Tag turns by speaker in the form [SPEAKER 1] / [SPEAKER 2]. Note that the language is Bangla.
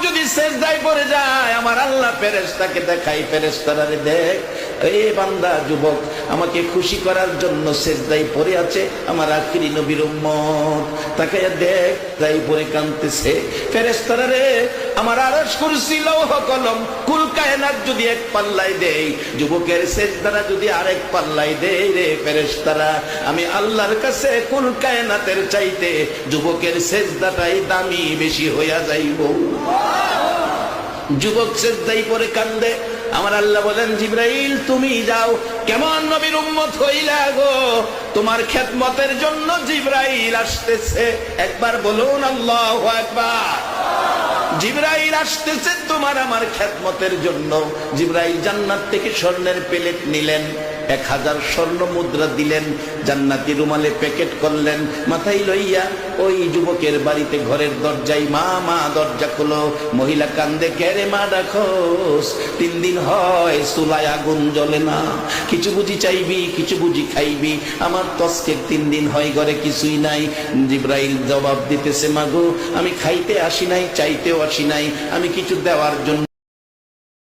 [SPEAKER 1] যদি সিজদায় পড়ে যায়, আমার আল্লাহ ফেরেশতাকে দেখাই, ফেরেশতারা রে দেখ, এই বান্দা যুবক আমাকে খুশি করার জন্য সিজদায় পড়ে আছে, আমার আখিরি নবীর উম্মত, তাকায়া দেখ, তাই পড়ে কাঁদতেছে। ফেরেশতারা রে, আমার আরশ কুরসি লৌহ কলম কুল কায়নাত যদি এক পাল্লায় দেই, যুবকের সিজদাটা যদি আরেক পাল্লায় দেই রে ফেরেশতারা, আমি আল্লাহর কাছে কুল কায়নাতের চাইতে যুবকের সিজদাটাই দামি বেশি হইয়া যাইব। যুবক সিজদায় পড়ে কান্দে। আমার আল্লাহ বলেন, জিবরাইল তুমি যাও। কেমন নবীর উম্মত হইলা গো, তোমার খেদমতের জন্য জিবরাইল আসতেছে। একবার বলুন আল্লাহু আকবার। জিবরাইল আসতেছে তোমার আমার খেদমতের জন্য। জিবরাইল জান্নাত থেকে স্বর্ণের প্লেট নিলেন, 1000 স্বর্ণ মুদ্রা দিলেন, জান্নাতি রুমালে প্যাকেট করলেন, মাথায় লইয়া ওই যুবকের বাড়িতে ঘরের দরজায়, মা মা দরজা খোলো। মহিলা কান্দে, কে রে মা ডাকোস? 3 দিন হয় চুলায় আগুন জ্বলে না, কিছু বুঝি চাইবি, কিছু বুঝি খাইবি, আমার তো আজকে 3 দিন হয় ঘরে কিছুই নাই। জিবরাইল জবাব দিতেছে, মাগো আমি খাইতে আসি নাই, চাইতেও আসি নাই, আমি কিছু দেওয়ার জন্য